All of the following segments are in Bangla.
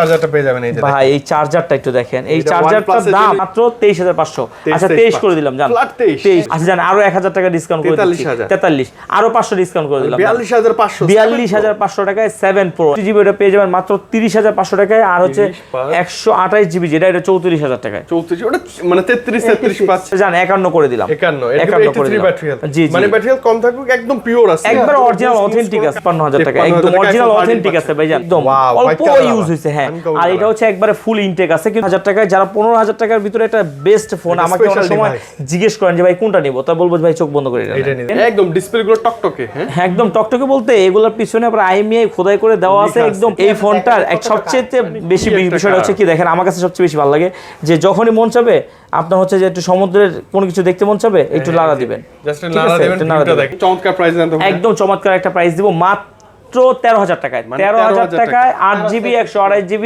চার্জারটা পেয়ে যাবেন এই যে ভাই এই চার্জারটা একটু দেখেন, এই চার্জারটার দাম মাত্র 23500। আচ্ছা 23 করে দিলাম জান, ফ্ল্যাট 23। আচ্ছা জান আরো 1000 টাকা ডিসকাউন্ট করে দিচ্ছি, 43 আরো 500 ডিসকাউন্ট করে দিলাম 42500 টাকায় 7 প্রো জিবি এটা পেয়ে যাবেন মাত্র 30500 টাকায়। আর হচ্ছে 128 জিবি যেটা এটা 34000 টাকায়। 34 ওটা মানে 33 জান 51 করে দিলাম, 51 করে দিলাম। জি মানে ব্যাটারি কম থাকুক, একদম পিওর আছে, একবার অরিজিনাল অথেন্টিক আছে। 55000 টাকা একদম অরিজিনাল অথেন্টিক আছে ভাই জান, একদম অল্প ইউজ হইছে। হ্যাঁ আর এটা হচ্ছে একবারে ফুল ইনটেক আছে। কিন্তু 1000 টাকায় যারা 15000 টাকার ভিতরে একটা বেস্ট ফোন আমাকে অনেক সময় জিজ্ঞেস করেন যে ভাই কোনটা নিব, তা বলবো ভাই চোখ বন্ধ করে এটা নিন। একদম ডিসপ্লে গুলো টকটকে। হ্যাঁ একদম টকটকে বলতে এগুলোর পিছনে আবার আইএমআই খোদাই করে দেওয়া আছে একদম। এই ফোনটার এক সবচেয়ে বেশি বিষয়টা হচ্ছে কি দেখেন, আমার কাছে সবচেয়ে বেশি ভালো লাগে যে যখনই মন চাবে আপনার হচ্ছে যে একটু সমুদ্রের কোনো কিছু দেখতে মন চাবে একটু নাড়া দিবেন, জাস্ট নাড়া দিবেন, চমৎকার প্রাইস দেন তো। একদম চমৎকার একটা প্রাইস দিব মাত্র 13000 টাকায়। 13000 টাকায় 8GB 128GB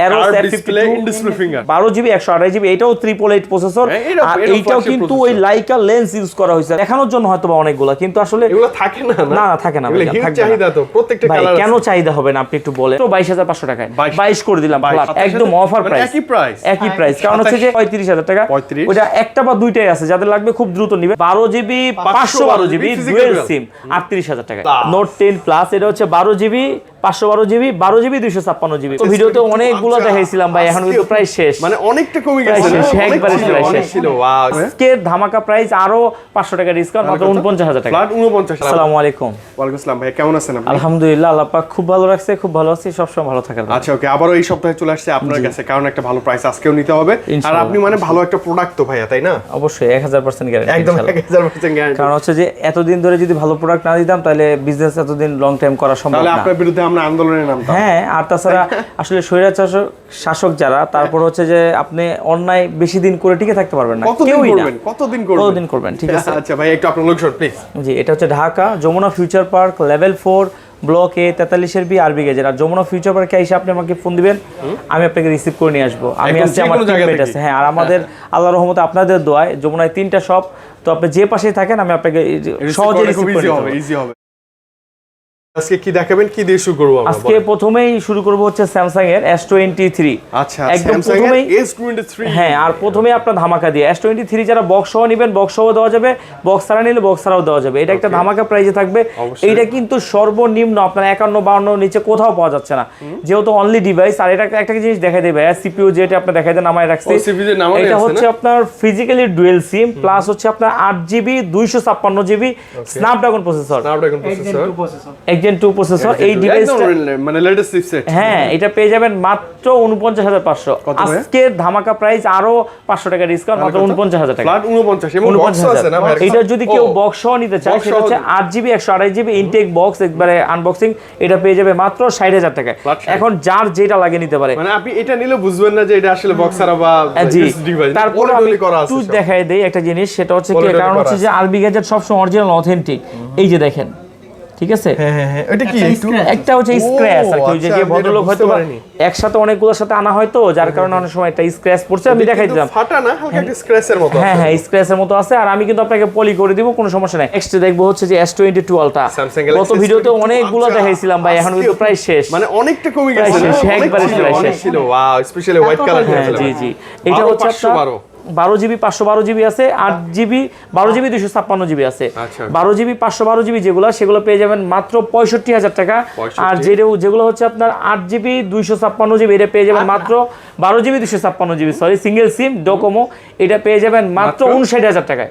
arrows display in display finger 12GB 128GB এটাও 888 প্রসেসর। আর এইটাও কিন্তু ওই লাইকা লেন্স ইউজ করা হয়েছে দেখানোর জন্য হয়তো বা অনেকগুলা, কিন্তু আসলে এগুলো থাকে না। না থাকে না ভাই, থাকবে চাহিদা তো প্রত্যেকটা কালার কেন চাহিদা হবে না আপনি একটু বলেন। তো 22500 টাকায় 22 করে দিলাম একদম অফার প্রাইস, একই প্রাইস। কারণ হচ্ছে যে 35000 টাকা ওটা একটা বা দুইটাই আছে, যাদের লাগবে খুব দ্রুত নিবে। 12GB 512GB ডুয়াল সিম 38000 টাকা। নোট 10 প্লাস এটা হচ্ছে 12GB 512GB 12GB 256GB। তো ভিডিওতে অনেকগুলো দেখাইছিলাম ভাই, এখন কিন্তু প্রাইস শেষ, মানে অনেকটা কমে গেছে, একবারে শেষ ছিল। ওয়াও আজকে ধামাকা প্রাইস আরো 500 টাকা ডিসকাউন্ট মাত্র 49000 টাকা। ফ্ল্যাট 49। আসসালামু আলাইকুম। ওয়ালাইকুম আসসালাম ভাই, কেমন আছেন আপনি? আলহামদুলিল্লাহ আল্লাহ পাক খুব ভালো রাখছে, খুব ভালো আছি, সব সময় ভালো থাকার। আচ্ছা ওকে, আবারো এই সপ্তাহে চলে আসছে আপনার কাছে, কারণ একটা ভালো প্রাইস আজকেও নিতে হবে। আর আপনি মানে ভালো একটা প্রোডাক্ট তো ভাইয়া, তাই না? অবশ্যই 1000% গ্যারান্টি, একদম 1000% গ্যারান্টি। কারণ হচ্ছে যে এতদিন ধরে যদি ভালো প্রোডাক্ট না দিতাম তাহলে বিজনেস এতদিন লং টাইম করা সম্ভব না। তাহলে আপনার বিরুদ্ধে আমরা আন্দোলনে নামতাম। হ্যাঁ আর তাছাড়া আসলে স্বৈরাচার শাসক যারা, তারপর হচ্ছে যে আপনি অন্যায় বেশি দিন করে টিকে থাকতে পারবেন না। কতদিন করবেন ঠিক আছে। আচ্ছা ভাই একটু আপনার লোকেশন প্লিজ। জি এটা হচ্ছে Dhaka Jamuna future park level 4 block A 43 B আরবি গেজের। আর যমুনা ফিউচার পার্কে এসে আপনি আমাকে ফোন দিবেন, আমি আপনাকে রিসিভ করে নিয়ে আসবো। আমি আছি, আমার টিমমেট আছে। হ্যাঁ আর আমাদের আল্লাহর রহমতে আপনাদের দোয়ায় যমুনায় 3টা শপ, তো আপনি যে পাশেই থাকেন আমি আপনাকে সহজে রিসিভ করে নিতে পারবো। ইজি হবে। আজকে কি দেখাবেন, কি দিয়ে শুরু করব আমরা? আজকে প্রথমেই শুরু করব হচ্ছে স্যামসাং এর S23। আচ্ছা একদম প্রথমেই S23। হ্যাঁ আর প্রথমেই আপনার ধামাকা দিয়ে S23 যারা বক্স সহ নেবেন বক্স সহ দেওয়া যাবে, বক্স ছাড়া নিলে বক্স ছাড়াও দেওয়া যাবে। এটা একটা ধামাকা প্রাইসে থাকবে। এইটা কিন্তু সর্বনিম্ন আপনার 51-52 নিচে কোথাও পাওয়া যাচ্ছে না, যেহেতু অনলি ডিভাইস। আর এটা একটা জিনিস দেখাই দেবে, সিপিইউ যেটা আপনি দেখাই দেন নামায় রাখছি, এটা হচ্ছে আপনার ফিজিক্যালি ডুয়াল সিম প্লাস হচ্ছে আপনার 8GB 256GB Snapdragon processor, Gen 2 processor. এই ডিভাইসটা মানে লেটেস্ট চিপসেট। হ্যাঁ এটা পেয়ে যাবেন মাত্র 49500। আজকে ধামাকা প্রাইস আরো 500 টাকা ডিসকাউন্ট মাত্র 49000 টাকা। ফ্ল্যাট 49 এবং বক্স আছে না ভাই? এটা যদি কেউ বক্স সহ নিতে চায় সেটা হচ্ছে 8GB 128GB ইনটেক বক্স একবারে আনবক্সিং, এটা পেয়ে যাবে মাত্র 60000 টাকা। এখন যার যেটা লাগে নিতে পারে, মানে আপনি এটা নিলে বুঝবেন না যে এটা আসলে বক্স আর বা ডিভাইস। তারপর আমি একটু দেখাই দেই একটা জিনিস, সেটা হচ্ছে কি, কারণ হচ্ছে যে আরবি গ্যাজেট সবসময় অরিজিনাল অথেন্টিক। এই যে দেখেন ঠিক আছে। হ্যাঁ এটা কি একটা হচ্ছে স্ক্র্যাচ আর কি, যে ভদ্রলোক হয়তো একসাথে অনেকগুলোর সাথে আনা হয়তো, যার কারণে অনেক সময় একটা স্ক্র্যাচ পড়ছে। আমি দেখাই দিলাম ফাটা না, হালকা একটা স্ক্র্যাচের মতো। হ্যাঁ স্ক্র্যাচের মতো আছে। আর আমি কিন্তু আপনাকে পলি করে দিব, কোনো সমস্যা নাই। নেক্সট দেখবো হচ্ছে যে S22 আলট্রা। গত ভিডিওতে অনেকগুলো দেখাইছিলাম ভাই, এখন কিন্তু প্রায় শেষ, মানে অনেকটা কমে গেছে, একবারে শেষ ছিল। Wow specially white colour. জি এটা হচ্ছে 12GB 512GB আছে, 8GB 12GB 256GB আছে। 12GB 512GB সেগুলো পেয়ে যাবেন মাত্র 65000 টাকা। আর যেগুলো হচ্ছে আপনার 8GB 256GB এটা পেয়ে যাবেন মাত্র 12GB 256GB সরি সিঙ্গেল সিম ডোকোমো, এটা পেয়ে যাবেন মাত্র 59000 টাকায়।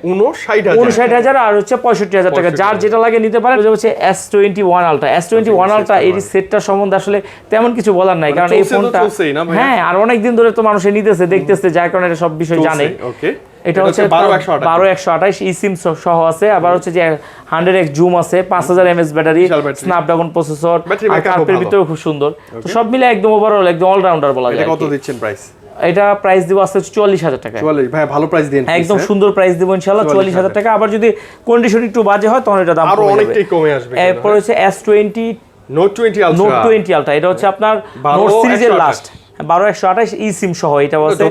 59000 আর হচ্ছে 65000 টাকা। যার যেটা লাগে নিতে পারেন। হচ্ছে S21 আলট্রা। S21 আলট্রা এই সেটটা সম্বন্ধে আসলে তেমন কিছু বলার নাই, কারণ এই ফোনটা হ্যাঁ আর অনেক দিন ধরে তো মানুষ নিতেছে দেখতেছে, যার কারণে এটা সব বিষয় জানে। এটা হচ্ছে 12128 ই সিম সহ আছে। আবার হচ্ছে যে 100x জুম আছে, 5000 mAh ব্যাটারি, স্ন্যাপড্রাগন প্রসেসর, আর কার্পের ভিতরে খুব সুন্দর। তো সব মিলে একদম ওভারঅল একদম অলরাউন্ডার বলা যায়। কত দিচ্ছেন প্রাইস? এটা প্রাইস দিব আছে 44000 টাকা। 44 ভাই ভালো প্রাইস দেন, একদম সুন্দর প্রাইস দেব ইনশাআল্লাহ 44000 টাকা। আবার যদি কন্ডিশন একটু বাজে হয় তখন এটা দাম আরো অনেকটাই কমে আসবে। এরপর হচ্ছে S20 Note 20 Ultra। এটা হচ্ছে আপনার নোট সিরিজের লাস্ট 12128 ই সিম সহ। এটা আছে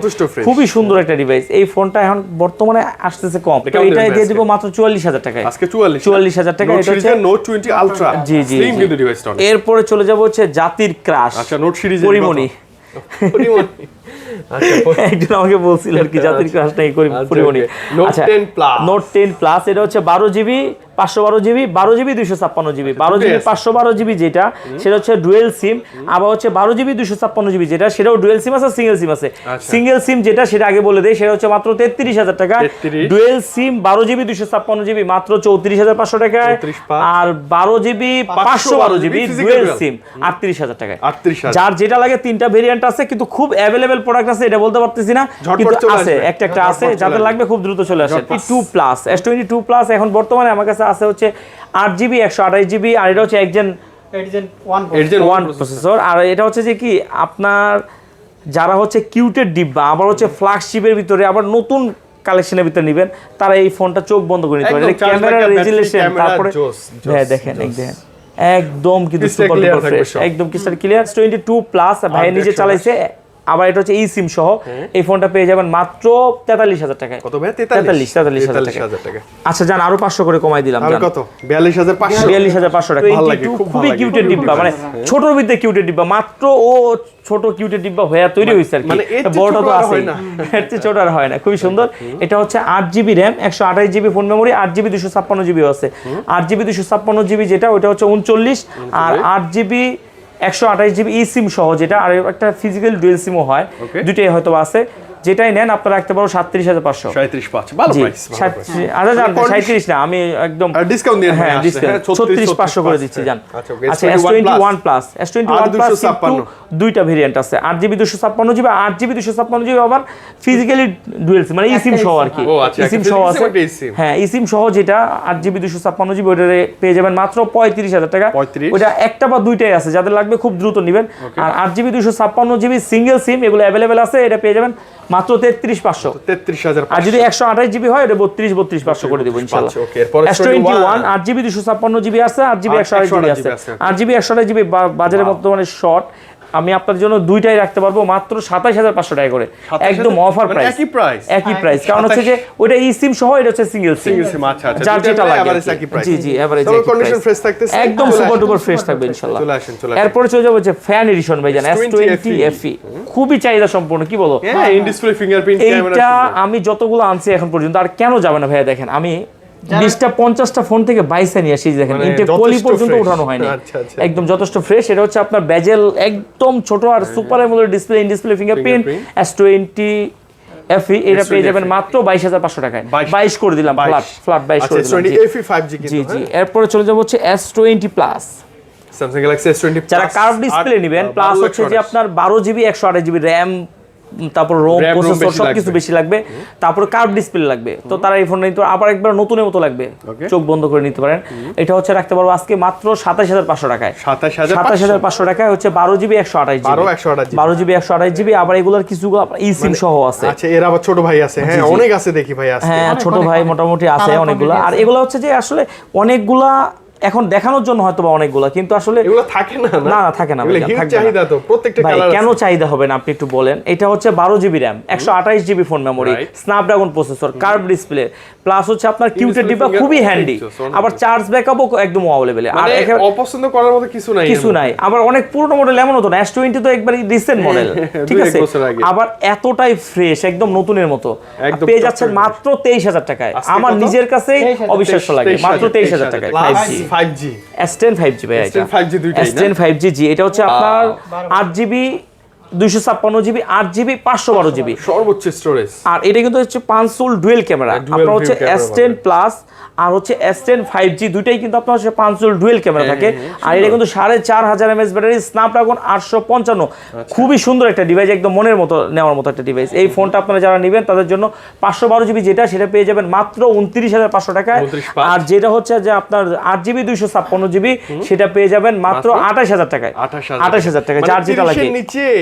খুবই সুন্দর একটা ডিভাইস। এই ফোনটা এখন বর্তমানে আসতেছে কম, তো এটাই দিয়ে দিব মাত্র 44000 টাকায়। আজকে 44000 টাকা। এটা হচ্ছে Note 20 Ultra। জি স্লিম কিন্তু ডিভাইসটা। এরপরে চলে যাব হচ্ছে জাতির ক্রাশ। আচ্ছা নোট সিরিজের পরিমণি একজন আমাকে বলছিল আর কি জাতির ক্রাশ নাই করি পরিমণি। আচ্ছা নোট 10 প্লাস এটা হচ্ছে 12 GB 512 GB 12 GB 256 GB 12 GB 512 GB যেটা সেটা হচ্ছে ডুয়েল সিম, আবার হচ্ছে 12 জিবি 256 জিবি যেটা সেটাও ডুয়েল সিম আছে, সিঙ্গেল সিম আছে। সিঙ্গেল সিম যেটা সেটা আগে বলে দেই, সেটা হচ্ছে মাত্র 33,000 টাকা। ডুয়েল সিম 12 জিবি 256 জিবি মাত্র 34,500 টাকায়, আর 12 জিবি 512 জিবি ডুয়েল সিম 38,000 টাকায়। যার যেটা লাগে তিনটা ভেরিয়েন্ট আছে, কিন্তু খুব অ্যাভেলেবল প্রোডাক্ট আছে, এটা বলতে পারতেছি না, কিন্তু আছে একটা আছে, যাদের লাগবে খুব দ্রুত চলে আসে। P2 প্লাস S22 প্লাস এখন বর্তমানে আমার কাছে আছে হচ্ছে 8 জিবি 128 জিবি, আর এটা হচ্ছে Exynos 1 প্রসেসর। আর এটা হচ্ছে যে কি আপনার যারা হচ্ছে কিউটের ডিব্বা, আবার হচ্ছে ফ্ল্যাগশিপের ভিতরে আবার নতুন কালেকশনের ভিতরে নেবেন, তারা এই ফোনটা চোখ বন্ধ করে নিতে পারে। ক্যামেরা রেজুলেশন, তারপরে দেখেন একদম কিন্তু সুপার ডুপার ফ্রেশ, একদম ক্রিস্টাল ক্লিয়ার। S22 প্লাস ভাই নিজে চালাইছে, আবার এটা হচ্ছে ই সিম সহ। এই ফোনটা পেয়ে যাবেন মাত্র 43,000 টাকায়। কত ভাই? 43,000 টাকা। আচ্ছা জান আরো 500 করে কমাই দিলাম। আর কত? 42,500 টাকা। খুবই কিউটের ডিব্বা, মানে ছোটর ভিতরে কিউটের ডিব্বা, মাত্র ও ছোট কিউটের ডিব্বা হয়ে তৈরি হইছে আর কি, বড়টা তো আছে না, এর চেয়ে ছোট আর হয় না। খুবই সুন্দর। এটা হচ্ছে 8 GB RAM 128 GB phone memory, 8 GB 256 GB আছে। 8 জিবি 256 জিবি যেটা ওটা হচ্ছে 39, আর 8 জিবি 128 জিবি ই সিম সহ যেটা, আর একটা ফিজিক্যাল ডুয়েল সিমও হয়, দুটোই হয়তো আছে। যেটাই নেন আপনারা রাখতে পারো 37,500। 37,500 ভালো প্রাইস। আচ্ছা জান 37 না, আমি একদম ডিসকাউন্ট দিয়ে হ্যাঁ 36,500 করে দিচ্ছি জান। আচ্ছা S21 প্লাস S21 প্লাস দুইটা ভেরিয়েন্ট আছে, 8 জিবি 256 জিবি 8 জিবি 256 জিবি, আবার ফিজিক্যালি ডুয়েল সিম মানে ই সিম সহ আর কি। ই সিম সহ আছে, হ্যাঁ ই সিম সহ যেটা 8 জিবি 256 জিবি ওটা পেয়ে যাবেন মাত্র 35,000 টাকা। ওটা একটা বা দুইটাই আছে, যাদের লাগবে খুব দ্রুত নেবেন। আর 8 জিবি 256 জিবি সিঙ্গেল সিম এগুলো अवेलेबल আছে, এটা পেয়ে যাবেন মাত্র 33,500। 33,500। আর যদি 128 জিবি হয় এটা 32,500 করে দেব ইনশাআল্লাহ। S21 8 জিবি 256 জিবি আছে, 8 জিবি 128 জিবি আছে। 8 জিবি 128 জিবি বাজারে বর্তমানে শর্ট, আমি আপনার জন্য দুইটাই রাখতে পারবো মাত্র 27,500 টাকা করে, একদম অফার প্রাইস। একই প্রাইস, কারণ হচ্ছে যে ওটা ই সিম সহ, এটা হচ্ছে সিঙ্গেল সিম। আচ্ছা যার যেটা লাগে জি জি এভারেজ কন্ডিশন ফ্রেশ থাকতেছে, একদম সুপার ডুপার ফ্রেশ থাকবে ইনশাআল্লাহ। এরপর চলে যাব যে ফ্যান এডিশন ভাই জানেন S20 FE, খুবই চাহিদা সম্পূর্ণ, কি বলো? হ্যাঁ ইন ডিসপ্লে ফিঙ্গারপ্রিন্ট ক্যামেরা। এটা আমি যতগুলো আনছি এখন পর্যন্ত, আর কেন যাবে না ভাইয়া, দেখেন আমি 20টা 50টা ফোন থেকে 22 নিয়ে আসি, দেখেন ইনটেক পলি পর্যন্ত উঠানো হয়নি, একদম যথেষ্ট ফ্রেশ। এটা হচ্ছে আপনার বেজেল একদম ছোট, আর super AMOLED display, in display fingerprint. S20 FE এটা পেয়ে যাবেন মাত্র 22,500 টাকায়, 22 করে দিলাম, ফ্ল্যাট 22 করে দিলাম। S20 FE 5G কিন্তু জি জি। এরপর চলে যাব হচ্ছে S20 plus, Samsung Galaxy S20 যারা কার্ভ ডিসপ্লে নেবেন, প্লাস হচ্ছে যে আপনার 12 জিবি 128 জিবি র‍্যাম, তারপর রোম প্রসেসর সবকিছু বেশি লাগবে, তারপর কার্ভ ডিসপ্লে লাগবে, তো তারা এই ফোনটা নিতে আবার একবার নতুনের মতো লাগবে, চোখ বন্ধ করে নিতে পারেন। এটা হচ্ছে রাখতে পারবো আজকে মাত্র 27,500 টাকায়। 27,500 টাকায় হচ্ছে 12 জিবি 128 জিবি 12 জিবি 128 জিবি, আবার এগুলোর কিছু ই সিম সহ আছে। আচ্ছা এর আবার ছোট ভাই আছে, হ্যাঁ অনেক আছে দেখি ভাই আছে, হ্যাঁ ছোট ভাই মোটামুটি আছে অনেকগুলো। আর এগুলো হচ্ছে যে আসলে অনেকগুলা এখন দেখানোর জন্য হয়তো বা অনেকগুলা, কিন্তু আসলে এগুলো থাকে না না থাকে না, চাহিদা তো প্রত্যেকটা কালার। কেন চাহিদা হবে না আপনি একটু বলেন? এটা হচ্ছে 12 GB RAM 128 GB phone memory, Snapdragon processor, curve display, plus হচ্ছে আপনার কিউটের ডিব্বা, খুবই হ্যান্ডি, আবার চার্জ ব্যাকআপও একদম অ্যাভেলেবল। আর অপছন্দ করার মতো কিছু নাই। আবার অনেক পুরনো মডেল এমন হতো না, S20 তো একবারই রিসেন্ট মডেল, ঠিক আছে, আবার এতটাই ফ্রেশ একদম নতুনের মতো পেয়ে যাচ্ছেন মাত্র 23,000 টাকায়। আমার নিজের কাছেই অবিশ্বাস্য লাগে, মাত্র 23,000 টাকায় 5G S10 5G ভাই, এটা S10 5G দুইটাই না, S10 5G জি। এটা হচ্ছে আপনার 8 জিবি 256 জিবি 8 জিবি 512 জিবি সর্বোচ্চ স্টোরেজ। আর এটা কিন্তু হচ্ছে 5 সোল ডুয়েল ক্যামেরা, আপনার হচ্ছে S10 প্লাস আর হচ্ছে S10 5G দুইটাই কিন্তু আপনার হচ্ছে 5 সোল ডুয়েল ক্যামেরা থাকে। আর এটা কিন্তু 4500 mAh ব্যাটারি, স্ন্যাপড্রাগন 855, খুবই সুন্দর একটা ডিভাইস, একদম মনের মতো নেওয়ার মতো একটা ডিভাইস। এই ফোনটা আপনারা যারা নেবেন তাদের জন্য 512 জিবি যেটা সেটা পেয়ে যাবেন মাত্র 29,500 টাকায়। আর যেটা হচ্ছে যে আপনার 8 জিবি 256 জিবি সেটা পেয়ে যাবেন মাত্র 28,000 টাকায়। 28,000 টাকা, যার যেটা লাগে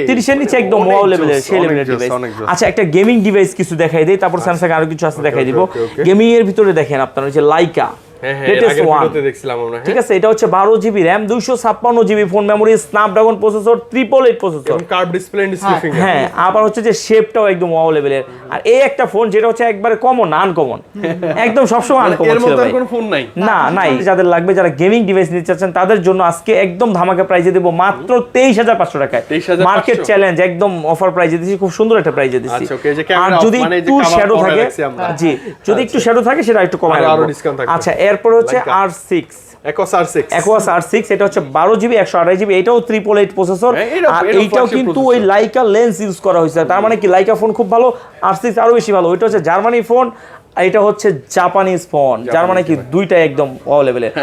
30 এর নিচে একদম ওয়াও লেভেলের, সেই লেভেলের ডিভাইস। আচ্ছা একটা গেমিং ডিভাইস কিছু দেখাই দেই, তারপর স্যামসাং আরো কিছু আছে দেখাই দিব। গেমিং এর ভিতরে দেখেন আপনারা যে লাইকা হ্যাঁ হ্যাঁ latest আগের one। ভিডিওতে দেখছিলাম আমরা। ঠিক আছে, এটা হচ্ছে 12 GB RAM, 256 GB phone memory, Snapdragon processor, 888 processor, এবং curve display and display finger. হ্যাঁ, আবার হচ্ছে যে শেপটাও একদম ওয়াও লেভেলের। আর এই একটা ফোন যেটা হচ্ছে একবারে কমন না, আনকমন, একদম সবসময় আনকমন এর ছিল মধ্যে ভাই। কোনো ফোন নাই। না নাই, যাদের লাগবে, যারা গেমিং ডিভাইস নিতে চাচ্ছেন তাদের জন্য আজকে একদম ধামাকা প্রাইজে দেবো মাত্র 23,500 টাকায়। 23,500 মার্কেট চ্যালেঞ্জ একদম অফার প্রাইজে দিচ্ছি, খুব সুন্দর একটা প্রাইজে দিচ্ছি। আচ্ছা ওকে, যে আর ক্যামেরা যদি মানে যে একটু cover শ্যাডো করে থাকে, রাখছি আমরা। জি যদি একটু শ্যাডো থাকে সেটা একটু কমায় আরো রাখবো। discount থাকবে। আচ্ছা, এরপর হচ্ছে Like that। R6 Aquos R6 Aquos R6, এটা হচ্ছে 12 জিবি 128 জিবি, এটাও 888 প্রসেসর। হ্যাঁ, এটাও- আর এটাও এইটাও flagship কিন্তু processor। ওই লাইকা লেন্স ইউজ করা হয়েছে, তার মানে কি লাইকা ফোন খুব ভালো, R6 আরো বেশি ভালো। এটা হচ্ছে জার্মানি ফোন, এটা হচ্ছে জাপানিজ ফোন, যার মানে কি দুইটা একদম ওয়াও লেভেলের।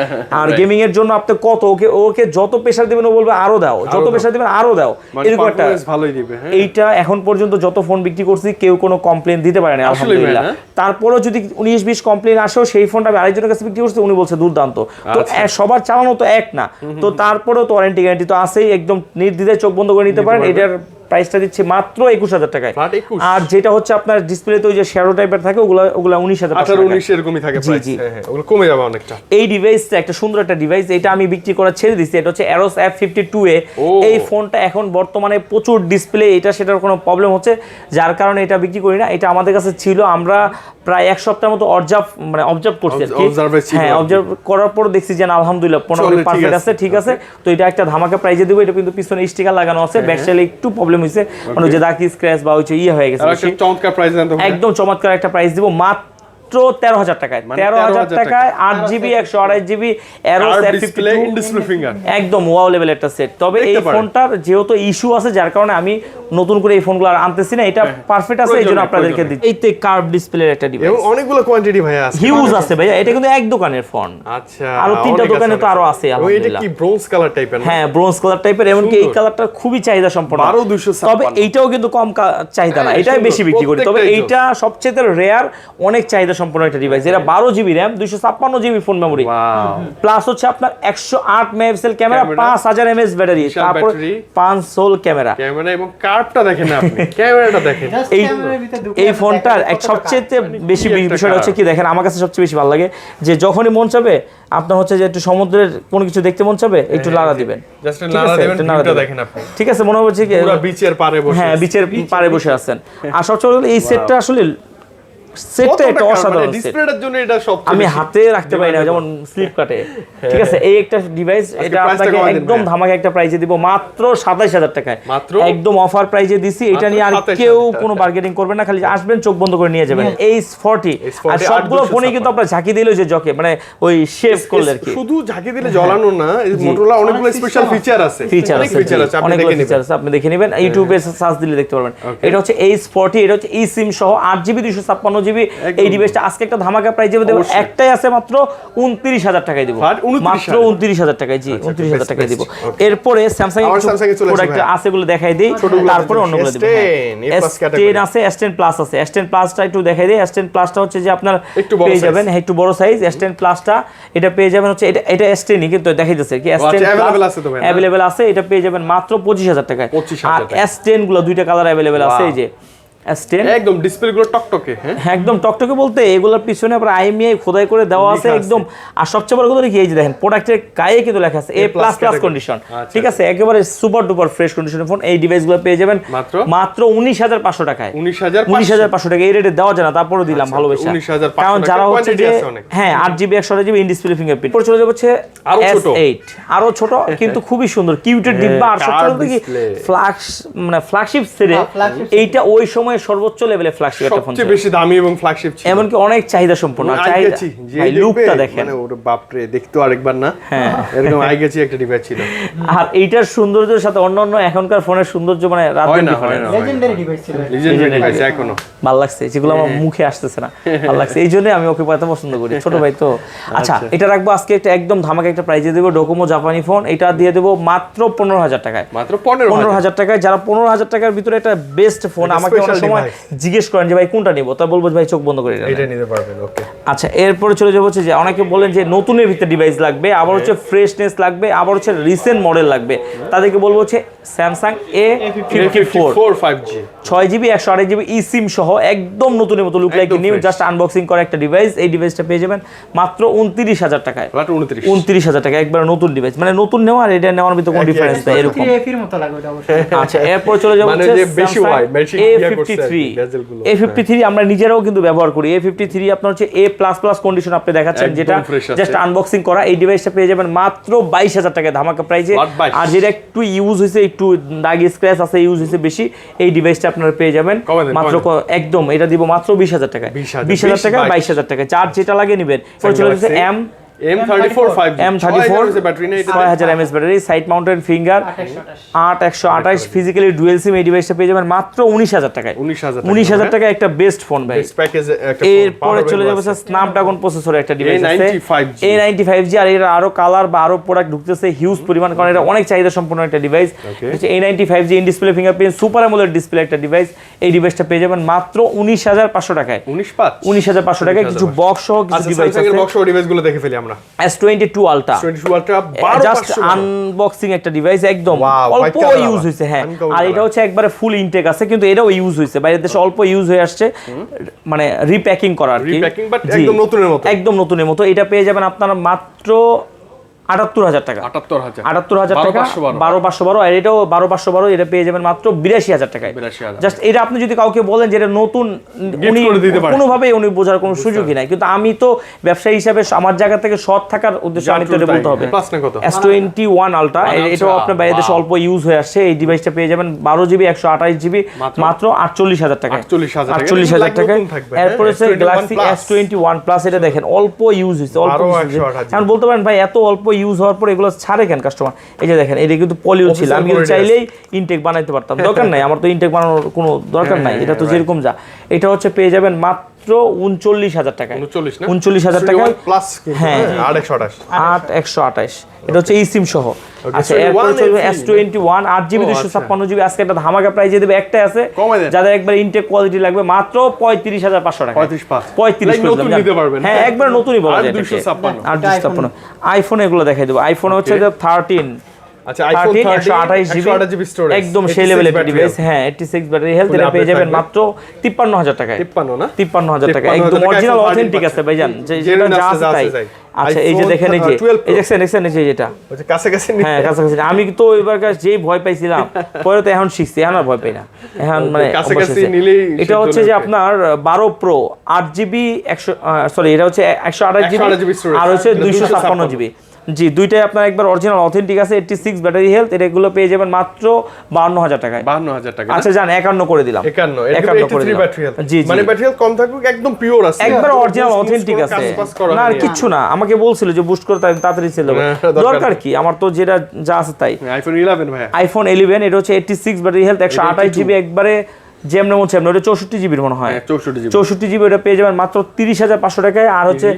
আর গেমিং এর জন্য আপনি কত ওকে ওকে যত প্রেসার দিবেন ও বলবে আরো দাও, যত প্রেসার দিবেন আরো দাও, মানে এরকম একটা। performance ভালোই দিবে। হ্যাঁ এইটা এখন পর্যন্ত যত ফোন বিক্রি করছি কেউ কোনো কমপ্লেন দিতে পারে না, আলহামদুলিল্লাহ। তারপরেও যদি 19-20 কমপ্লেন আসেও, সেই ফোনটা আমি আরেকজনের কাছে বিক্রি করছি, উনি বলছে দুর্দান্ত। তো সবার চালানো তো এক না, তো তারপরেও তো ওয়ারেন্টি গ্যারান্টি তো আছেই, একদম নির্দ্বিধায় চোখ বন্ধ করে নিতে পারেন। এটার প্রাইসটা দিচ্ছে মাত্র 21,000 টাকায়। Flat 21 আর যেটা হচ্ছে আপনার ডিসপ্লেতে ওই যে শ্যাডো টাইপের থাকে, ওগুলা 19,000 টাকা। 18-19 এরকমই থাকে জি, প্রাইস। জি। হ্যাঁ হ্যাঁ ওগুলো কমে যাবে অনেকটা। এই ডিভাইসটা একটা সুন্দর একটা ডিভাইস, এটা আমি বিক্রি করা ছেড়ে দিচ্ছি। এটা হচ্ছে Aros F52a। ও। এই ফোনটা এখন বর্তমানে প্রচুর ডিসপ্লে, এটা সেটার কোনো প্রবলেম হচ্ছে, যার কারণে এটা বিক্রি করি না। এটা আমাদের কাছে ছিল, আমরা প্রায় এক সপ্তাহের মতো অবজার্ভ করছি আর কি। Observe ছিল হ্যাঁ, আর কি। অবজার্ভ করার পর দেখছি যে না, আলহামদুলিল্লাহ চলে, মোটামুটি ঠিক পারফেক্ট আছে। আছে, ঠিক আছে। তো এটা একটা ধামাকা প্রাইজে দেবো। এটা কিন্তু পিছনে স্টিকার লাগানো আছে, ব্যাক সাইডে একটু প্রবলেম হয়েছে, মানে যে দাগ স্ক্র্যাচ বা হচ্ছে হয়ে গেছে আর বেশি। একটা চমৎকার প্রাইস জানতে হবে। একদম চমৎকার একটা প্রাইস দিব মাত্র 13,000 টাকায়। মানে 13,000 13,000 টাকায় 8 GB 128 GB Aros curve display F52 in display finger. একদম ওয়াও লেভেল একটা সেট। তবে এই দেখতে পারেন। ফোনটার যেহেতু ইস্যু আছে, যার কারণে আমি নতুন করে এই ফোনগুলো আর আনতেছি না। এটা পারফেক্ট আছে, এই জন্য প্রয়োজন আপনাদেরকে নেই। দিচ্ছি। এইতে কার্ভ ডিসপ্লের একটা এবং ডিভাইস, অনেকগুলো কোয়ান্টিটি ভাইয়া আছে। হিউজ আছে ভাইয়া। এটা কিন্তু এক দোকানের ফোন, আচ্ছা আরো 3টা অনেক দোকানে তো অনেক আরো আছে, ও এটা আলহামদুলিল্লাহ। কি ব্রোঞ্জ কালার টাইপের? হ্যাঁ, ব্রোঞ্জ কালার টাইপের, এমনকি এই কালারটা খুবই চাহিদা সম্পন্ন। 12,256 তবে এইটাও কিন্তু কম চাহিদা না, হ্যাঁ, এটাই সুন্দর। বেশি বিক্রি করি। তবে প্রত্যেকটাই এইটা সবচেয়ে রেয়ার, অনেক চাহিদা সম্পন্ন একটা ডিভাইস। এটা 12 GB RAM, 256 GB phone memory, wow plus হচ্ছে আপনার 108 মেগাপিক্সেল ক্যামেরা, 5000 mAh ব্যাটারি, বিশাল তারপর ব্যাটারি। 5 soul camera. ক্যামেরা এবং কার্ভটা দেখেন না আপনি, ক্যামেরাটা দেখেন। এই ফোনটার এক সবচেয়ে বেশি কি একটা বিষয়টা হচ্ছে কি দেখেন, আমার কাছে সবচেয়ে বেশি ভালো লাগে যে যখনই মন চাবে আপনার হচ্ছে যে একটু সমুদ্রের কোনো কিছু দেখতে মন চাবে, একটু লাড়া দিবেন, জাস্ট ঠিক নাড়া আছে? দেবেন, একটু নাড়া ভিউটা দিবেন। দেখেন আপনি। ঠিক আছে, মনে হচ্ছে কি পুরো বিচের পাড়ে বসে। হ্যাঁ, বিচের পাড়ে বসে আছেন। আর সবচেয়ে বড় কথা, এই সেটটা আসলে সেটটা একটা অসাধারণ সেট। ডিসপ্লেটার জন্য এটা সবচেয়ে আমি বেশি। হাতে রাখতে পারি না, যেমন স্লিপ কাটে। ঠিক আছে, এই একটা ডিভাইস, এটা প্রাইসটা আপনাকে কমাই দিন একদম ভাইয়া। ধামাকা একটা প্রাইজে দিব মাত্র 27,000 টাকায়। মাত্র? একদম অফার প্রাইজে দিছি। এটা নিয়ে আর 27,000 কেউ কোনো বার্গেনিং করবে না, খালি আসবেন, চোখ বন্ধ করে নিয়ে যাবেন। এই 40 আর সবগুলো ফোনে কিন্তু আপনার ঝাঁকি দিলে যে জকে, মানে ওই শেভ করলে আর কি শুধু ঝাঁকি দিলে জ্বলানো না, এই মোটরোলা অনেকগুলো স্পেশাল ফিচার আছে। ফিচার অনেক আছে, ফিচার আছে, আপনি অনেকগুলো দেখে ফিচার নেবেন। আছে, আপনি দেখে নেবেন, ইউটিউবে সার্চ দিলে দেখতে পারবেন। এটা হচ্ছে H40, এটা হচ্ছে ই সিম সহ 8 জিবি 256 জিবি। এই ডিভাইসটা আজকে একটা ধামাকা প্রাইজে দেব, একটাই আছে মাত্র 29,000 টাকায় দিব, Flat 29,000 মাত্র 29,000 টাকায়। জি, 29,000 টাকায় দিব। এরপরে স্যামসাং আবার Samsung এ চলে আসি প্রোডাক্ট ভাই। আছে, গুলো দেখাই দেই, তারপরে অন্যগুলো দেব। S10 S10 আছে, S10 প্লাস আছে। S10 প্লাসটা একটু দেখাই দেই। S10 প্লাসটা হচ্ছে যে আপনার একটু বড় পেয়ে size। যাবেন, একটু বড় সাইজ। S10 প্লাসটা এটা পেয়ে যাবেন হচ্ছে, এটা S10 ই কিন্তু দেখাই যাচ্ছে কি S10 আচ্ছা, available আছে তো ভাই না? अवेलेबल আছে। এটা পেয়ে যাবেন মাত্র 25,000 টাকায়। 25,000 আর টাকা। S10 গুলো দুইটা কালার अवेलेबल আছে, এই যে S10 একদম ডিসপ্লে গুলো টকটকে। হ্যাঁ একদম টকটকে বলতে এগুলোর পিছনে আবার IMEI খোদাই করে দেওয়া আছে লেখা আছে। একদম। আর সবচেয়ে বড় কথা কি, এই যে দেখেন প্রোডাক্টের গায়ে কিন্তু লেখা আছে A++ category। কন্ডিশন। আচ্ছা। ঠিক আছে, একেবারে সুপার ডুপার ফ্রেশ কন্ডিশনের ফোন। এই ডিভাইসগুলো পেয়ে যাবেন মাত্র 19,500 টাকায়। 19,500 টাকা। এই রেটে দেওয়া যায় না, তারপরে দিলাম ভালোবেসে। 19,500 কারণ যারা টাকা, হচ্ছে যে quantity আছে অনেক। হ্যাঁ 8 GB 128 GB in display fingerprint. পরে চলে যাবে হচ্ছে আরো ছোট। S8, আরো ছোট কিন্তু খুবই সুন্দর, কিউটের ডিব্বা। আর সবচেয়ে বড় কথা কি, display। ফ্ল্যাগশিপ সেরে এইটা ওই সময় সর্বোচ্চ লেভেলে ফ্ল্যাগশিপ একটা ফোন ছিল। সবচেয়ে বেশি দামি এবং ফ্ল্যাগশিপ ছিল। এমনকি অনেক চাহিদা সম্পন্ন। চাহিদা ভাই, লুকটা দেখেন, মানে ওর বাপ রে, দেখতো আরেকবার না। হ্যাঁ, এরকম আই গেছি একটা ডিভাইস ছিল। আর এইটার সৌন্দর্যের সাথে অন্যান্য এখনকার ফোনের সৌন্দর্য মানে রাত হয় দিন না, হয় difference। না, লেজেন্ডারি ডিভাইস ছিল। লিজেন্ডারি ডিভাইস এখনো। ভাল লাগছে, যেগুলো আমার মুখে আসতেছে না, ভাল লাগছে। এই জন্য আমি ওকে পাইতে পছন্দ করি, ছোট ভাই তো। আচ্ছা, এটা রাখবো আজকে একটা একদম ধামাকা একটা প্রাইজে দেবো, ডোকোমো জাপানি ফোন। এটা দিয়ে দেবো মাত্র 15,000 টাকায়। মাত্র 15,000 15,000 টাকায়। যারা 15,000 টাকার ভিতরে একটা বেস্ট ফোন, আমাকে অনেক সময় জিজ্ঞেস করেন যে ভাই কোনটা নিব, তা বলবো ভাই চোখ বন্ধ করে এটা নিতে পারবেন। ওকে আচ্ছা, এরপরে চলে যাবো হচ্ছে যে অনেকে বলেন যে নতুনের ভিতরে ডিভাইস লাগবে, আবার হচ্ছে ফ্রেশনেস লাগবে, আবার হচ্ছে রিসেন্ট মডেল লাগবে, তাদেরকে বলবো হচ্ছে Samsung A54 5G 6GB 128GB ই সিম সহ একদম নতুনের মতো look like new, just unboxing করা একটা ডিভাইস। এই ডিভাইসটা পেয়ে যাবেন মাত্র 29,000 টাকায়। 29,000 টাকা একবার নতুন ডিভাইস, মানে নতুন নেওয়া আর এটা নেওয়ার ভিতরে কোনো ডিফারেন্স নাই এরকম। এর মতো লাগবে এটা অবশ্যই। আচ্ছা, এরপর চলে যাবো মানে যে বেশি ওয়াইড বেশি A53 A53 আমরা নিজেরাও কিন্তু ব্যবহার করি। A53 আপনার হচ্ছে A++ কন্ডিশন আপনি দেখাচ্ছেন, যেটা জাস্ট আনবক্সিং করা। এই ডিভাইসটা পেয়ে যাবেন মাত্র 22,000 টাকায় ধামাকা প্রাইসে। আর যেটা একটু ইউজ হয়েছে, একটু দাগ স্ক্র্যাচ আছে, ইউজ হয়েছে বেশি, এই ডিভাইসটা আপনারা পেয়ে যাবেন মাত্র একদম এটা দিব মাত্র 20,000 টাকায়। 20,000 টাকা 22,000 টাকা, চার যেটা লাগে নেবেন। পরে চলে যাচ্ছে M34 5G 6000 mAh battery, side mounted finger 8128 physically dual SIM. এই ডিভাইসটা পেয়ে যাবেন মাত্র 19,000 টাকায়। 19,000 টাকা একটা বেস্ট ফোন ভাই। এরপরে চলে যাবে স্ন্যাপড্রাগন প্রসেসরের একটা ডিভাইস আছে A95G, আর এর আরো কালার বা আরো প্রোডাক্ট ঢুকতেছে হিউজ পরিমাণ, কারণ এটা অনেক চাহিদা সম্পন্ন একটা device. A95G in display fingerprint super AMOLED display একটা ডিভাইস। এই ডিভাইসটা পেয়ে যাবেন মাত্র 19,500 টাকায়। 19,500 টাকায় কিছু বক্স সহ কিছু ডিভাইস আছে। বক্স সহ ডিভাইসগুলো দেখে ফেলি আমরা। S22 Ultra জাস্ট আনবক্সিং একটা ডিভাইস, একদম অল্প ইউজ হয়েছে। হ্যাঁ, আর এটা হচ্ছে একবারে ফুল ইনটেক আছে, কিন্তু এটাও ইউজ হয়েছে বাইরের দেশে, অল্প ইউজ হয়ে আসছে, মানে রিপ্যাকিং করা আর কি, একদম নতুনের মতো, একদম নতুনের মতো। এটা পেয়ে যাবেন আপনারা মাত্র 78,000 টাকা। 78,000 টাকা 12,512। আর এটাও 12,512, এটা পেয়ে যাবেন মাত্র 82,000 টাকায়। জাস্ট এটা আপনি যদি কাউকে বলেন যে এটা নতুন, উনি কোনোভাবেই উনি বোঝার কোনো সুযোগই নাই, কিন্তু আমি তো ব্যবসায়ী হিসাবে আমার জায়গা থেকে সৎ থাকার উদ্দেশ্যে আমি তো এটা বলতে হবে। S21 Ultra এটাও আপনার বাইরের দেশে অল্প ইউজ হয়ে আসছে। এই ডিভাইসটা পেয়ে যাবেন 12GB 128GB মাত্র 48,000 টাকায়। 48,000 টাকায়। এরপর হচ্ছে গ্যালাক্সি S21 Plus, এটা দেখেন অল্প ইউজ হয়েছে, অল্প এখন বলতে পারেন ভাই এত অল্প ইউজ হওয়ার পর এগুলো ছাড়ে কেন কাস্টমার? এই যে দেখেন, এটা কিন্তু পলিও ছিল, আমি কিন্তু চাইলেই ইনটেক বানাইতে পারতাম, দরকার নাই, আমার তো ইনটেক বানানোর কোনো দরকার নাই, এটা তো যেরকম যা। এটা হচ্ছে পেয়ে যাবেন মাত্র 39,000 টাকায়। 39,000 টাকায় প্লাস, হ্যাঁ 8128। এটা হচ্ছে ই সিম সহ। আচ্ছা, এরপর হচ্ছে S21 8GB 256GB, আজকে একটা ধামাকা প্রাইজে দেবে, একটাই আছে যাদের একবার ইনটেক কোয়ালিটি লাগবে, মাত্র 35,500 টাকা। 35 নতুন নিতে পারবেন। হ্যাঁ, একবার নতুনই বলা যায়। 256 আইফোন এগুলো দেখাই দেব। আইফোন হচ্ছে 13 আচ্ছা, আইফোন 128GB স্টোরেজ, একদম সেই লেভেলের ডিভাইস। হ্যাঁ, 86 ব্যাটারি হেলথ, এটা পেয়ে যাবেন মাত্র 53,000 টাকায়। 53,000 টাকা একদম অরিজিনাল অথেন্টিক আছে ভাইজান, যেটা যা আছে তাই। আচ্ছা, এই যে দেখেন, এই যে দেখছেন এই যে যেটা কাছাকাছি, হ্যাঁ কাছাকাছি। আমি তো এবার যেই ভয় পাইছিলাম, পরে তো এখন শিখছি, এখন আর ভয় পাই না, এখন মানে এটা হচ্ছে যে আপনার 12 Pro 8GB 100 সরি, এটা হচ্ছে 128GB আর হচ্ছে 256GB। জি, দুইটাই আপনার একবার অরিজিনাল অথেন্টিক আছে। 86 ব্যাটারি হেলথ, এগুলো পেয়ে যাবেন মাত্র 52,000 টাকায়। 52,000 টাকা। আচ্ছা জান, 51 করে দিলাম। 51 করে দিলাম। জি, মানে ব্যাটারি হেলথ কম থাকুক, একদম পিওর আছে, একবার অরিজিনাল অথেন্টিক আছে, না আর কিছু না। আমাকে বলছিল যে বুস্ট করতে, তাড়াতাড়ি সেল হবে, দরকার কি, আমার তো যেটা যা আছে তাই। আইফোন 11 ভাই, আইফোন 11 এটা হচ্ছে 86 ব্যাটারি হেলথ, 128GB একবারে যেমন মন সেমন, ওটা 64GB মনে হয়, 64GB ওটা পেয়ে যাবেন মাত্র 30,500 টাকায়। আর হচ্ছে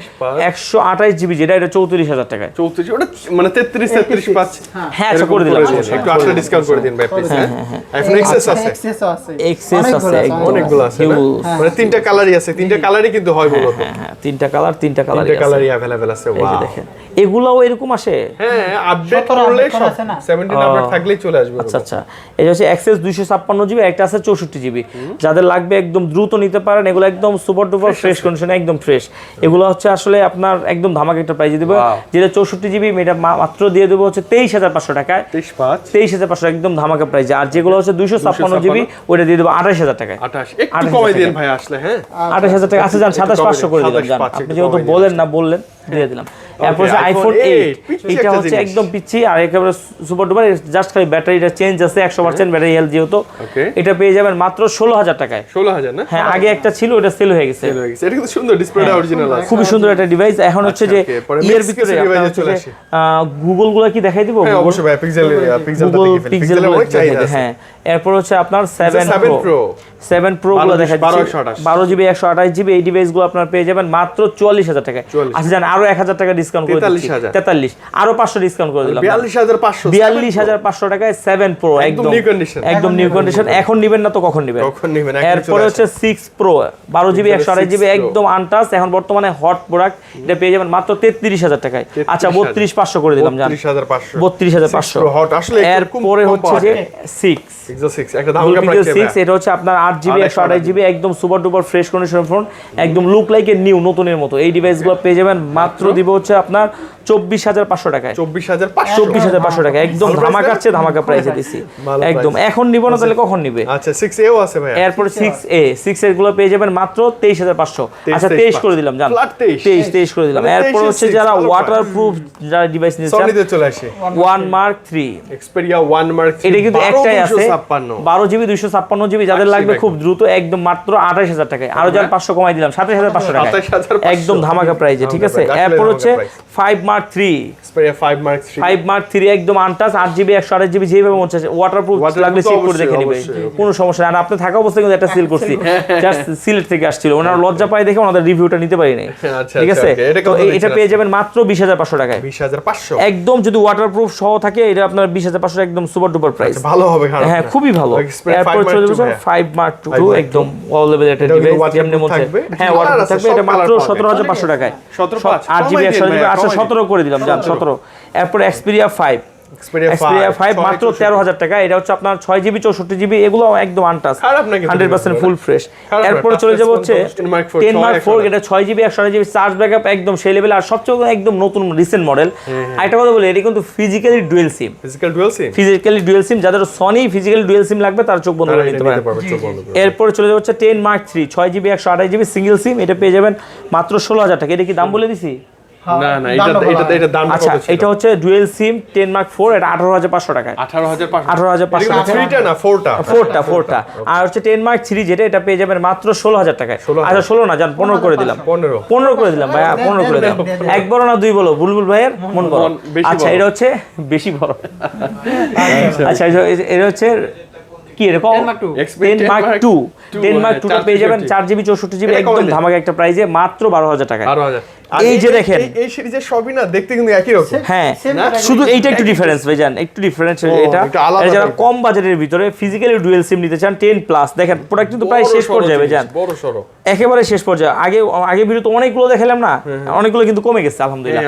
128GB যেটা, এটা 34,000 টাকায়। 34 ওটা মানে 33-5। হ্যাঁ, আচ্ছা করে দিলাম, একটু আচ্ছা ডিসকাউন্ট করে দিন ভাই প্লিজ। আইফোন এক্সএস আছে, এক্সএস আছে, অনেকগুলো আছে, মানে তিনটা কালারই আছে, তিনটা কালারই কিন্তু হয় বলতো। হ্যাঁ, তিনটা কালারই अवेलेबल আছে। ওয়াও, দেখেন এগুলাও এরকম আসে। হ্যাঁ, আপডেট করলে সব 17 আপডেট থাকলেই চলে আসবে। আচ্ছা, এই হচ্ছে এক্সএস 256GB, একটা আছে 64GB। যাদের লাগবে একদম দ্রুত নিতে পারেন, এগুলো একদম সুপার ডুপার ফ্রেশ কন্ডিশনে, একদম ফ্রেশ। এগুলো হচ্ছে আসলে আপনার একদম ধামাকা একটা প্রাইজে দেবো। যেটা 64GB এটা মাত্র দিয়ে দেবো হচ্ছে 23,500 টাকায়। 23,500 একদম ধামাকা প্রাইজে। আর যেগুলো হচ্ছে 256GB ওটা দিয়ে দেবো 28,000 টাকায়। একটু কমাই দেন ভাই আসলে। হ্যাঁ, 28,000 টাকা আছে, যান 27,500 করে দিলাম। জান, আপনি যেহেতু বললেন দিয়ে দিলাম। এরপর হচ্ছে আইফোন 8, এটা হচ্ছে একদম পিচ্ছি আর একেবারে সুপার ডুপার, জাস্ট খালি ব্যাটারিটা চেঞ্জ আছে, 100% ব্যাটারি হেলথ যেহেতু। এটা পেয়ে যাবেন মাত্র 16,000 টাকায়। 16,000 না? হ্যাঁ, আগে একটা ছিল, ওটা সেল হয়ে গেছে। এটা কিন্তু সুন্দর, ডিসপ্লেটা অরিজিনাল আছে, খুবই সুন্দর একটা ডিভাইস। এখন হচ্ছে যে এর ভিতরে গুগল গুলো কি দেখাই দিব? হ্যাঁ অবশ্যই ভাই, পিক্সেলটা দেখে পিক্সেল অনেক চাহিদা। হ্যাঁ, এরপর হচ্ছে আপনার 7 Pro গুলো দেখাই দিচ্ছি, 12GB 128GB। এই ডিভাইস গুলো আপনার পেয়ে যাবেন মাত্র 44,000 টাকায়। আচ্ছা জান, আরো 1,000 টাকা ডিসকাউন্ট করে দিচ্ছি 43 আরো 500 ডিসকাউন্ট করে দিলাম 42500 42500 টাকায় 7 প্রো একদম একদম নিউ কন্ডিশন এখন নেবেন না তো কখন নেবেন এরপরে হচ্ছে 6 প্রো 12GB 128GB একদম আনটাচ এখন বর্তমানে হট প্রোডাক্ট এটা পেয়ে যাবেন মাত্র 33000 টাকায় আচ্ছা 32500 করে দিলাম জান 32500 হট আসলে এরপরে হচ্ছে যে 6 একটা ধামাকা প্রাইস 6 এটা হচ্ছে আপনার 8GB 128GB একদম super duper fresh condition phone একদম লুক লাইক এ নিউ নতুনের মতো এই ডিভাইসগুলো পেয়ে যাবেন মাত্র দিব হচ্ছে আপনার 24500 টাকায় 24500 টাকা একদম ধামাকা প্রাইসে দিছি একদম এখন নিব না তাহলে কখন নিবে আচ্ছা 6A ও আছে ভাই এরপর 6A 6 এর গুলো পেয়ে যাবেন মাত্র 23500 আচ্ছা 23 করে দিলাম জান 23 করে দিলাম এরপর হচ্ছে যারা ওয়াটারপ্রুফ যারা ডিভাইস নিতে চান সনিতে চলে আসে 1 Mark 3 Xperia 1 Mark 3 এটা কিন্তু একটাই আছে 12GB 256GB যাদের লাগবে খুব দ্রুত একদম মাত্র 28000 টাকায় আরো যান 500 কমাই দিলাম 27500 টাকা একদম ধামাকা প্রাইসে ঠিক আছে এরপর হচ্ছে 5 Mark 3 Xperia 5 Mark 3 একদম আনটাচ 8GB 128GB যেভাবে মন চাইছে ওয়াটারপ্রুফ লাগলে চেক করে দেখে নেবে কোনো সমস্যা না আর আপনি থাকা অবস্থায় কিন্তু একটা সিল করছি জাস্ট সিলেট থেকে আসছিল ওনারা লজ্জা পায় দেখে ওনাদের রিভিউটা নিতে পারি নাই ঠিক আছে তো এটা পেয়ে যাবেন মাত্র 20500 টাকায় 20500 একদম যদি ওয়াটারপ্রুফ সহ থাকে এটা আপনার 20500 একদম সুপার ডুপার প্রাইস ভালো হবে হ্যাঁ খুবই ভালো এরপর চলে যাবে 5 Mark 2 একদম অল লেভেল একটা ডিভাইস যেমনি মন চায় হ্যাঁ ওয়াটারপ্রুফ থাকবে এটা মাত্র 17500 টাকায় 8GB 128GB আচ্ছা 17 করে দিলাম জান 17 এরপর Xperia 5 মাত্র 13000 টাকা এটা হচ্ছে আপনার 6GB 64GB এগুলো একদম আনটাচ 100% ফুল ফ্রেশ এরপর চলে যাব হচ্ছে 10 Mark 4 এটা 6GB 128GB চার্জ ব্যাকআপ একদম সেই লেভেল আর সবচেয়ে একদম নতুন রিসেন্ট মডেল আরেকটা কথা বলি এটা কিন্তু ফিজিক্যালি ডুয়াল সিম যাদের সনি ফিজিক্যালি ডুয়াল সিম লাগবে তার চোখ বন্ধ করে নিতে পারেন এরপর চলে যাব হচ্ছে 10 Mark 3 6GB 128GB সিঙ্গেল সিম এটা পেয়ে যাবেন মাত্র 16000 টাকা এটা কি দাম বলে দিছি না এটা দাম কত ছিল এটা হচ্ছে ডুয়াল সিম 10 Mark 4 এটা 18500 টাকায় 18500 টাকা থ্রিটা না ফোরটা আর হচ্ছে 10 Mark 3 যেটা এটা পেয়ে যাবেন মাত্র 16000 টাকায় আচ্ছা 16 না জান 15 করে দিলাম 15 করে দিলাম ভাইয়া 15 করে দিলাম এক বড় না দুই বলো বুলবুল ভাইয়ের মন বড় আচ্ছা এটা হচ্ছে বেশি বড় আচ্ছা এটা হচ্ছে কি এরকম 10 Mark 2 টা পেয়ে যাবেন 4GB 64GB একদম ধামাকা একটা প্রাইসে মাত্র 12000 টাকায় এই যে দেখেন এই সিরিজের সবই না দেখতে কিন্তু একই রকম হ্যাঁ শুধু এইটা একটু ডিফারেন্স ভাই জান একটু ডিফারেন্স এটা যারা কম বাজেটের ভিতরে ফিজিক্যালি ডুয়াল সিম নিতে চান 10 প্লাস দেখেন প্রোডাক্ট কিন্তু প্রায় শেষ পর্যায়ে ভাই জান একেবারে শেষ পর্যায়ে আগে ভিডিও তো অনেকগুলো দেখালাম না অনেকগুলো কিন্তু কমে গেছে আলহামদুলিল্লাহ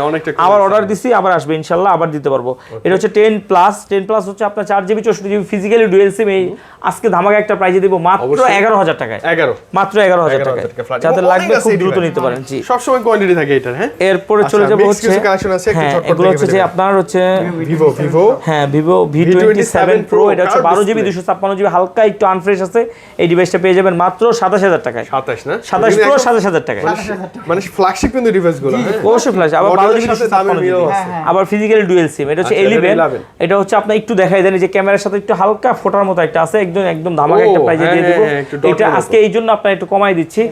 আবার অর্ডার দিছি আবার আসবে ইনশাআল্লাহ আবার দিতে পারবো এটা হচ্ছে 10 প্লাস হচ্ছে আপনার 4GB 64GB physically dual SIM এই আজকে ধামাকা একটা প্রাইজে দিব মাত্র 11000 টাকায় মাত্র 11000 টাকায় যাদের লাগবে খুব দ্রুত নিতে পারেন জি সব সময় কোয়ান্টিটি থাকে এটা হ্যাঁ এরপরে চলে যাব হচ্ছে এগুলো হচ্ছে যে আপনার হচ্ছে ভিভো হ্যাঁ ভিভো V27 Pro এটা হচ্ছে 12GB 256GB হালকা একটু আনফ্রেশ আছে এই ডিভাইসটা পেয়ে যাবেন মাত্র 27000 টাকায় 27 না 27 Pro 27000 টাকায় মানে ফ্ল্যাগশিপ কিন্তু ডিভাইসগুলো অবশ্যই ফ্ল্যাশ আবার 12GB আবার ফিজিক্যালি ডুয়াল সিম এটা হচ্ছে 11 এটা হচ্ছে আপনি একটু দেখাই দেন যে ক্যামেরার সাথে একটু হালকা ফোটার মতো একটা আছে একদম ধামাকা একটা প্রাইজে দিয়ে দেব এটা আজকে এই জন্য আপনার একটু কমাই দিচ্ছি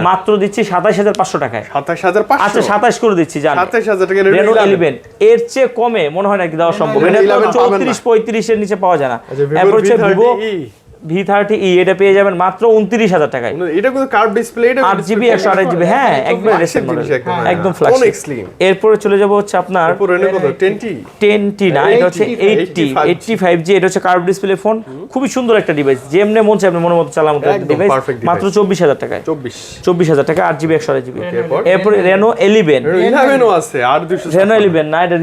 মাত্র দিচ্ছি 27500 টাকায় 27500 আচ্ছা 27 করে দিচ্ছি জান 27000 টাকা Reno 11 এর চেয়ে কমে মনে হয় না কি দেওয়া সম্ভব এটা 34 35 এর নিচে পাওয়া যায় না এরপর হচ্ছে Vivo V30e এটা পেয়ে যাবেন মাত্র 29000 টাকায় এটা কিন্তু কার্ভ ডিসপ্লে এটা 8GB 128GB হ্যাঁ একবার রিসেন্ট মডেল একদম ফ্ল্যাগশিপ এরপরে চলে যাব হচ্ছে আপনার Reno কত 10T না এটা হচ্ছে 85G এটা হচ্ছে কার্ভ ডিসপ্লে ফোন খুবই সুন্দর একটা ডিভাইস যেমনে মন চায় আপনি মনের মতো চালার মতো একটা ডিভাইস মাত্র 24000 টাকায় 24000 টাকা 8GB 128GB এরপর Reno 11 ও আছে 8200 Reno 11 না এটা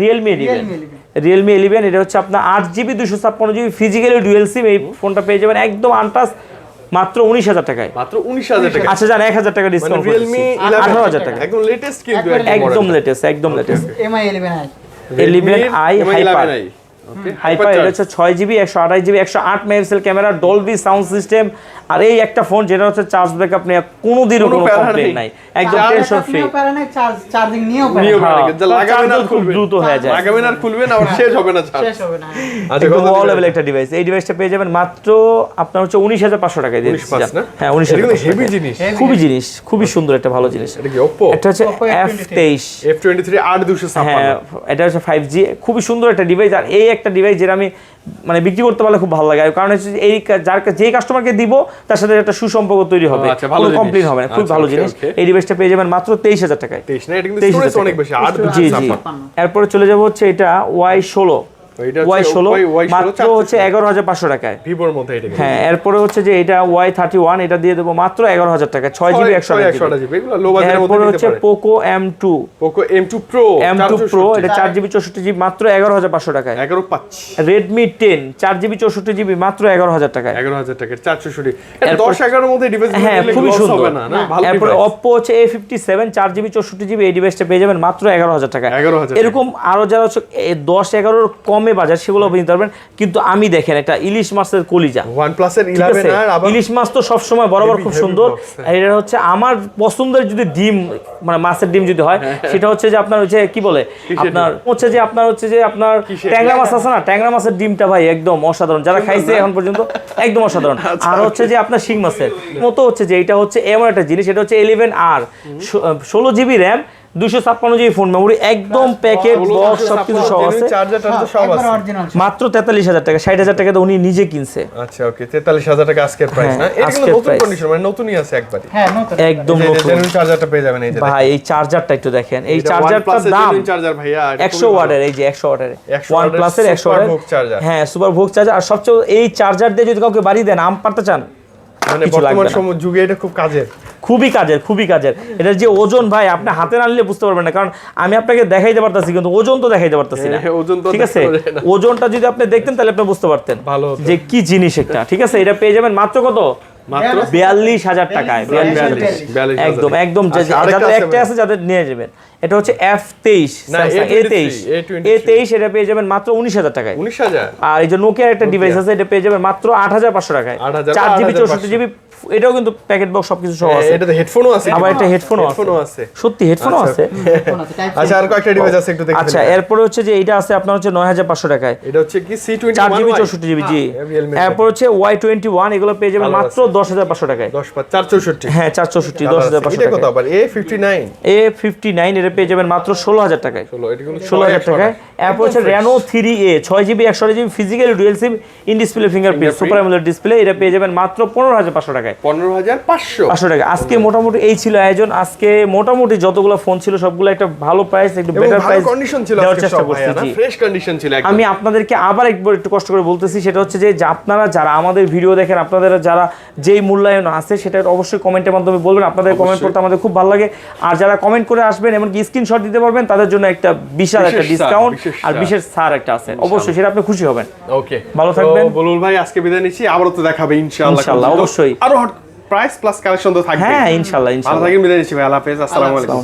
Realme 11 এটা হচ্ছে আপনার 8GB 256GB physically dual SIM এই ফোনটা পেয়ে যাবেন একদম আনটাচ মাত্র 19000 টাকায় মাত্র 19000 টাকা আচ্ছা জান 1000 টাকা ডিসকাউন্ট Realme 18000 টাকা একদম লেটেস্ট কিন্তু একদম latest MI 11i 11i hyper এটা হচ্ছে 6GB 128GB 108 megapixel camera Dolby sound system আর এই একটা ফোন যেটা হচ্ছে চার্জ ব্যাকআপ নিয়ে কোনোদিনও কোনো কমপ্লেইন নাই একদম টেনশন ফ্রি চার্জিং নিয়েও লাগাবেন আর খুব দ্রুত হয়ে যায় লাগাবেন আর খুলবেন আর শেষ হবে না চার্জ আচ্ছা ওয়াল লেভেল একটা ডিভাইস এই ডিভাইসটা পেয়ে যাবেন মাত্র আপনার হচ্ছে 19500 টাকায় দিয়ে দিচ্ছি হ্যাঁ 19000 হেভি জিনিস খুবই সুন্দর একটা ভালো জিনিস এটা কি Oppo এটা হচ্ছে F23 F23 8256 হ্যাঁ এটা হচ্ছে 5G খুবই সুন্দর একটা ডিভাইস আর এই একটা ডিভাইস যেটা আমি মানে বিক্রি করতে পারলে খুব ভালো লাগে, কারণ হচ্ছে যে এই যেই কাস্টমারকে দিব তার সাথে একটা সুসম্পর্ক তৈরি হবে, কোনো কমপ্লেইন হবে না, খুব ভালো জিনিস। এই ডিভাইসটা পেয়ে যাবেন মাত্র 23,000 টাকায়। 23 না, এটা কিন্তু স্টোরেজ অনেক বেশি, 8 জি জি। এরপরে চলে যাব হচ্ছে এটা Y16, Y16 মাত্র হচ্ছে 11,500 টাকায় ভিভোর মধ্যে এটা। হ্যাঁ, এরপরে হচ্ছে যে এটা Y31, এটা দিয়ে দেবো মাত্র 11,000 টাকা, 6GB 128GB। এগুলো লো বাজেটের মধ্যে এরপরে নিতে হচ্ছে পারে। Poco M2, Poco M2 Pro এটা 4GB 64GB মাত্র 11,500 টাকায়। 11 পাচ্ছি। রেডমি 10 4GB 64GB মাত্র 11,000 টাকায়। 11,000 টাকার 460। এটা 10-11 এর মধ্যে ডিভাইস হ্যাঁ, খুবই সুন্দর হবে না, না ভালো এরপরে ডিভাইস। Oppo হচ্ছে A57 4GB 64GB, এই ডিভাইসটা পেয়ে যাবেন মাত্র 11,000 টাকায়। 11,000 এরকম আরো যারা হচ্ছে 10-11 কমে বাজার সেগুলো নিতে পারবেন, কিন্তু আমি দেখেন একটা ইলিশ মাছের কলিজা, OnePlus এর ঠিক 11 আছে? আর আবার ইলিশ মাছ তো সবসময় বরাবর খুব heavy সুন্দর, box, আর এটা হচ্ছে আমার পছন্দের যদি ডিম মানে মাছের ডিম যদি হয় সেটা হচ্ছে যে আপনার হচ্ছে কি বলে আপনার হচ্ছে যে আপনার ট্যাংরা মাছ আছে না, ট্যাংরা মাছের ডিমটা ভাই একদম অসাধারণ, যারা খাইছে এখন পর্যন্ত একদম অসাধারণ। আর হচ্ছে যে আপনার শিং মাছের মতো হচ্ছে যে এটা হচ্ছে এমন একটা জিনিস, এটা হচ্ছে 11R 16GB RAM 256GB phone memory, একদম প্যাকেট বক্স সবকিছু সহ আছে, চার্জার টার্জার সব একবার আছে। অরিজিনাল। মাত্র 43,000 টাকা, 60,000 টাকা উনি নিজে কিনছে। আচ্ছা ওকে, 43,000 টাকা আজকের প্রাইস না? হ্যাঁ, এটা কিন্তু আজকের নতুন price। কন্ডিশন, মানে নতুনই আছে একবারে। হ্যাঁ নতুন। একদম এই যে নতুন জেনুইন চার্জারটা পেয়ে যাবেন এই যে। ভাই, এই চার্জারটা একটু দেখেন, এই এটা চার্জারটার OnePlus এর দাম জেনুইন চার্জার ভাইয়া, এটা 100 খুবই ওয়াটের, ভালো। এই যে 100 ওয়াটের 100 ওয়াটের OnePlus এর 100 super ওয়াটের ভোগ চার্জার। হ্যাঁ, সুপার ভোগ চার্জার। আর সবচেয়ে এই চার্জার দিয়ে যদি কাউকে বাড়ি দেন আম পারতে চান, মানে কিছু লাগবে বর্তমান না। যুগে এটা খুব কাজের। খুবই কাজের। এটার যে ওজন ভাই, আপনি হাতে না নিলে বুঝতে পারবেন না, কারণ আমি আপনাকে দেখাইতে পারতাছি কিন্তু ওজন তো দেখাইতে পারতাছি না। হ্যাঁ, ওজন তো ঠিক আছে, দেখা যায় না। ওজনটা যদি আপনি দেখতেন তাহলে আপনি বুঝতে পারতেন ভালো হতো। যে কি জিনিস একটা। ঠিক আছে, এটা পেয়ে যাবেন মাত্র কত? মাত্র 42,000 টাকায়। 42,000 একদম আচ্ছা, আরেকটা যাদের আছে একটা ভাই। আছে যাদের নিয়ে যাবেন, এটা হচ্ছে F23 না, A23 এটা পেয়ে যাবেন মাত্র 19,000 টাকায়। 19,000। আর এই যে নোকিয়ার একটা ডিভাইস আছে, এটা পেয়ে যাবেন মাত্র 8,500 টাকায়। 8,000 4GB 64GB, এটাও কিন্তু প্যাকেট বক্স সবকিছু সহ আছে। এটাতে হেডফোনও আছে। আবার একটা হেডফোনও আছে। সত্যি হেডফোনও আছে। আচ্ছা, আর কয়েকটা ডিভাইস আছে একটু দেখে আচ্ছা, এরপরে হচ্ছে যে এটা আছে আপনার হচ্ছে 9,500 টাকায়। এটা হচ্ছে কি C21 4GB 64GB জি। এরপর হচ্ছে Y21, এগুলো পেয়ে যাবেন মাত্র 10,500 টাকায়। 464। হ্যাঁ, 464 10,500 এটা কত টাকায়। আবার A59? A59 এটা পেয়ে যাবেন মাত্র 16,000 টাকায়। 16,000 টাকায়। এরপর হচ্ছে Reno 3A 6GB 128GB physically dual SIM in display fingerprint super AMOLED display, এটা পেয়ে যাবেন মাত্র 15,500 টাকায়। 15,500 টাকা। আজকে মোটামুটি এই ছিল আয়োজন। আজকে মোটামুটি যতগুলো ফোন ছিল সবগুলো একটা ভালো প্রাইস, একটু বেটার প্রাইস কন্ডিশন ছিল, দেওয়ার আজকে চেষ্টা সব করছি। ভাইয়া না, জি। ফ্রেশ কন্ডিশন ছিল একদম। আমি আপনাদেরকে আবার একটু কষ্ট করে বলতেছি, সেটা হচ্ছে যে আপনারা যারা আমাদের ভিডিও দেখেন, আপনাদের যারা যেই মূল্যায়ন আছে সেটা অবশ্যই কমেন্টের মাধ্যমে বলবেন। আপনাদের কমেন্ট করতে আমাদের খুব ভালো লাগে। আর যারা কমেন্ট করে আসবেন এমনকি স্ক্রিনশট দিতে পারবেন, তাদের জন্য একটা বিশাল একটা ডিসকাউন্ট আর বিশেষ ছাড় একটা আছে, অবশ্যই সেটা আপনি খুশি হবেন। ওকে, ভালো থাকবেন। বলুল ভাই আজকে বিদায় নিচ্ছি, আবারও তো দেখাবে ইনশাআল্লাহ। ইনশাআল্লাহ, অবশ্যই। আরো প্রাইস প্লাস কালেকশন তো থাকবে। হ্যাঁ, ইনশাআল্লাহ। ভালো থাকেন, বিদায় নিচ্ছি ভাই, আল্লাহ হাফেজ, আসসালামু আলাইকুম।